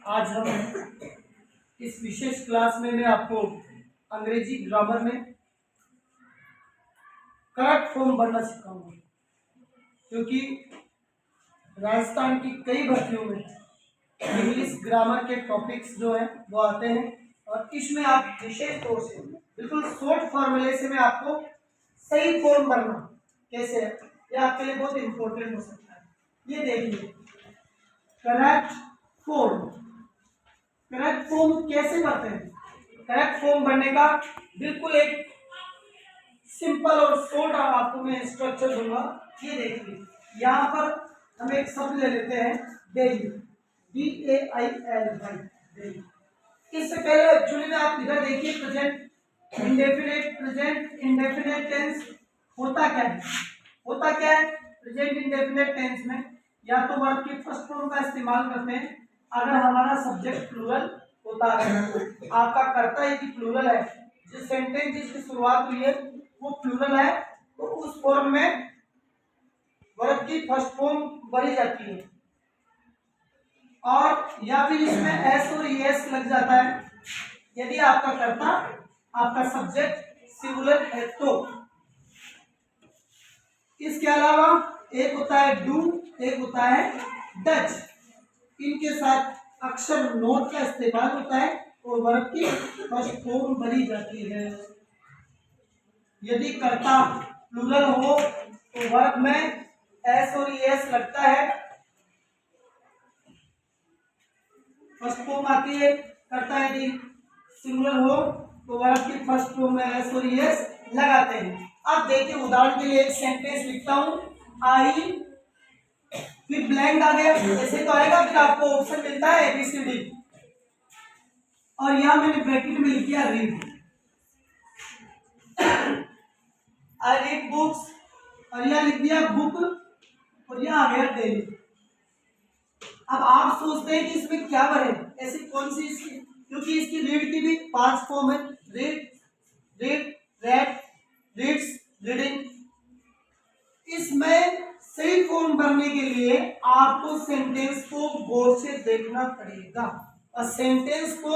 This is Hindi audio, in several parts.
आज हम इस विशेष क्लास में मैं आपको अंग्रेजी ग्रामर में करेक्ट फॉर्म भरना सिखाऊंगा, क्योंकि राजस्थान की कई भर्तियों में इंग्लिश ग्रामर के टॉपिक्स जो हैं वो आते हैं और इसमें आप विशेष तौर से बिल्कुल शॉर्ट फॉर्मूले से मैं आपको सही फॉर्म भरना कैसे है ये आपके लिए बहुत इंपॉर्टेंट हो सकता है। ये देखिए, करेक्ट फॉर्म कैसे भरते हैं। करेक्ट फॉर्म भरने का बिल्कुल एक सिंपल और शॉर्ट आपको मैं स्ट्रक्चर दूंगा। ये देखिए, यहाँ पर हम एक शब्द ले लेते हैं डेली, DAIL, डेली। इससे पहले एक्चुअली में आप इधर देखिए, प्रेजेंट इंडेफिनेट टेंस होता क्या है प्रेजेंट इंडेफिनेट टेंस में या तो वर्ब की फर्स्ट फॉर्म का इस्तेमाल करते हैं अगर हमारा सब्जेक्ट प्लूरल होता है। आपका कर्ता यदि प्लूरल है, जिस सेंटेंस जिसकी शुरुआत हुई है वो प्लूरल है, तो उस फॉर्म में वर्ब की फर्स्ट फॉर्म भरी जाती है। और या फिर इसमें एस और एस लग जाता है यदि आपका कर्ता आपका सब्जेक्ट सिंगुलर है तो। इसके अलावा एक होता है डू, एक होता है डच। इनके साथ अक्षर नोट का इस्तेमाल होता है और वर्ब की फर्स्ट फॉर्म भरी जाती है। यदि कर्ता प्लूरल हो तो वर्ब में एस और एस लगता है, फर्स्ट फॉर्म आती है। कर्ता यदि सिंगुलर हो तो वर्ब की फर्स्ट फॉर्म में एस और एस लगाते हैं। अब देखिए, उदाहरण के लिए एक सेंटेंस लिखता हूं, आई, फिर ब्लैंक आ गया, ऐसे तो आएगा, फिर आपको ऑप्शन मिलता है ABCD, और यहां मैंने ब्रैकेट में लिख दिया रीड, आई रीड बुक्स, और यहां लिख दिया बुक, और यहां आ गया डेली। अब आप सोचते हैं कि इसमें क्या भरे, ऐसी कौन सी इसकी, क्योंकि इसकी रीड की भी 5 फॉर्म है, रीड, रेड, रीड्स, रीडिंग। इसमें सही फॉर्म भरने के लिए आपको सेंटेंस को गौर से देखना पड़ेगा। और सेंटेंस को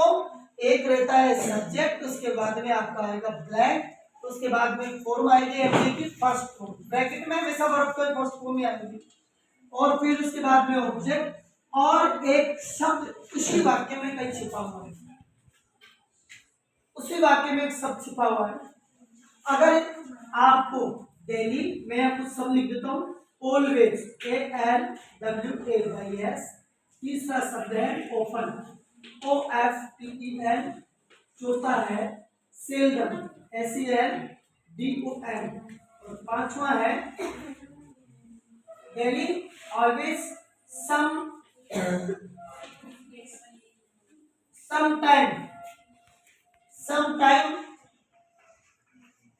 एक रहता है सब्जेक्ट, उसके बाद में आपका आएगा ब्लैंक, उसके बाद में फॉर्म आएगी एवरी की फर्स्ट फॉर्म, ब्रैकेट में हमेशा वर्ब की फर्स्ट फॉर्म ही आएगी, और फिर उसके बाद में ऑब्जेक्ट और एक शब्द उसी वाक्य में कहीं छिपा हुआ है, उसी वाक्य में एक शब्द छिपा हुआ है। अगर आपको डेली, मैं आपको सब लिख देता हूं, ऑलवेज, ALWAYS, तीसरा शब्द है ओपन, OFTEN, चौथा है सेल्डम, SELDOM, और पांचवा है डेली, ऑलवेज, समटाइम।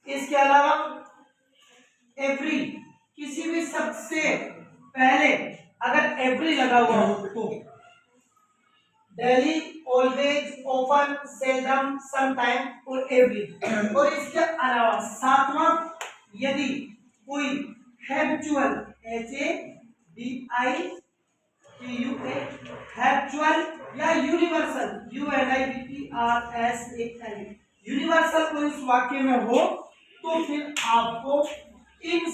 इसके अलावा एवरी, किसी भी शब्द से पहले अगर एवरी लगा हुआ हो तो daily, always, open, seldom, sometime और एवरी। और इसके अलावा सातवां, यदि कोई हैबिचुअल, HABITUA, हैबिचुअल या यूनिवर्सल, UNIVERSAL, यूनिवर्सल कोई इस वाक्य में हो तो फिर आपको इन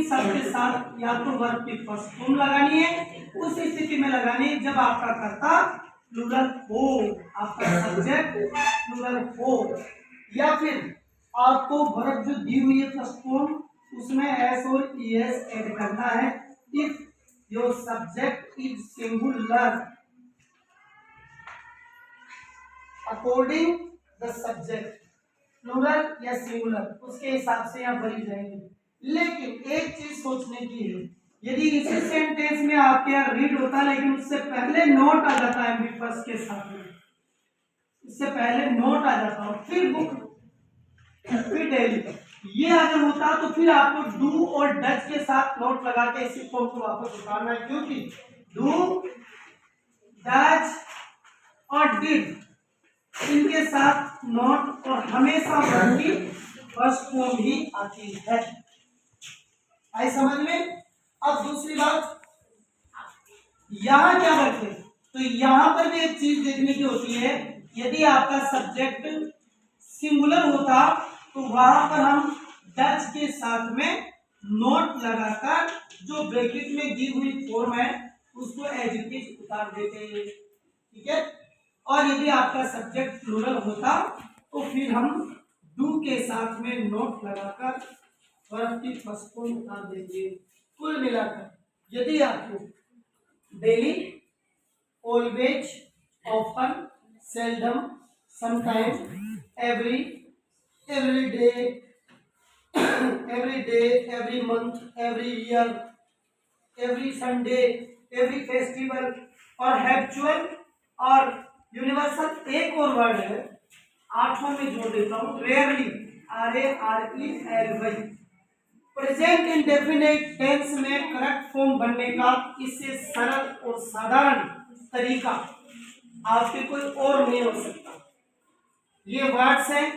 सब के साथ या तो वर्ब की फर्स्ट फॉर्म लगानी है, उस स्थिति में लगानी है जब आपका कर्ता प्लूरल हो, आपका सब्जेक्ट प्लूरल हो, या फिर आपको वर्ब जो दी हुई है फर्स्ट फॉर्म उसमें एस और एस ऐड करना है। If your subject is singular according the subject, plural या सिंगुलर, उसके हिसाब से यहाँ भरी जाएंगे। लेकिन एक चीज सोचने की है, यदि इसी सेंटेंस में आपके यहाँ रीड होता है लेकिन उससे पहले नोट आ जाता है एमबी फर्स्ट के साथ में, इससे पहले नोट आ जाता है, फिर बुक, फिर डेली, ये अगर होता तो फिर आपको डू और डच के साथ नोट लगा के इसी फॉर्म को वापस उतारना है, क्योंकि डू, डच और डिड इनके साथ नोट और हमेशा वर्ब की फर्स्ट फॉर्म ही आती है। आई समझ में। अब दूसरी बात, यहाँ क्या करते हैं, तो यहाँ पर भी एक चीज देखने की होती है, यदि आपका सब्जेक्ट सिंगुलर होता तो वहां पर हम डच के साथ में नोट लगाकर जो ब्रैकेट में दी हुई फॉर्म है उसको एज इट इज उतार देते हैं, ठीक है। और यदि आपका सब्जेक्ट प्लूरल होता तो फिर हम डू के साथ में नोट लगाकर वर्ब की फर्स्ट फॉर्म उतार देंगे। कुल मिलाकर यदि आपको daily, always, often, seldom, sometimes, every day, every month, every year, every Sunday, every festival और हैबिचुअल और यूनिवर्सल एक और वर्ड है, आठवां में जोड़ देता हूँ, rarely, RARELY। Present indefinite tense में करेक्ट फॉर्म बनने का इससे सरल और साधारण तरीका आपके कोई और नहीं हो सकता। ये वर्ड्स हैं,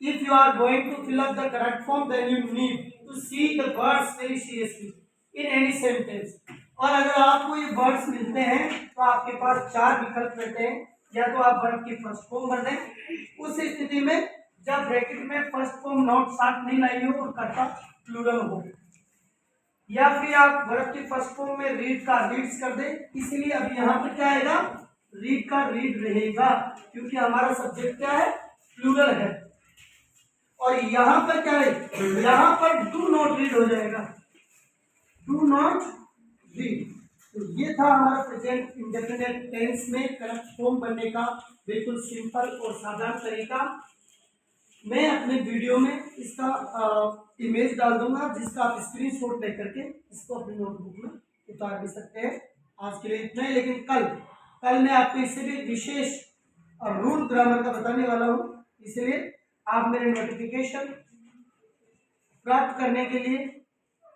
if you are going to fill up the correct form then you need to see the words very seriously in any sentence। और अगर आपको ये वर्ड्स मिलते हैं तो आपके पास चार विकल्प रहते हैं, या तो आप वर्ब की फर्स्ट फॉर्म भर दें, उस स्थिति में जब ब्रैकेट में फर्स्ट फॉर्म नॉट साथ नहीं लाई हो और कर्ता प्लूरल हो, या फिर आप वर्ब की फर्स्ट फॉर्म में रीड का रीड्स कर दें, इसलिए अब यहाँ पर क्या आएगा, रीड का रीड रहेगा क्योंकि हमारा सब्जेक्ट क्या है, प्लूरल है। और यहाँ पर क्या है, यहाँ पर डू नॉट रीड हो जाएगा, डू नॉट रीड। तो ये था हमारा प्रेजेंट इंडेफिनिट टेंस में करेक्ट फॉर्म बनने का बिल्कुल सिंपल और साधारण तरीका। मैं अपने वीडियो में इसका इमेज डाल दूंगा जिसका आप स्क्रीनशॉट लेकर के इसको अपनी नोटबुक में उतार भी सकते हैं। आज के लिए इतना ही, लेकिन कल मैं आपको इससे भी विशेष रूल ग्रामर का बताने वाला हूँ, इसलिए आप मेरे नोटिफिकेशन प्राप्त करने के लिए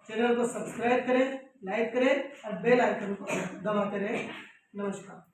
चैनल को सब्सक्राइब करें, लाइक करें और बेल आइकन को दबाते रहें। नमस्कार।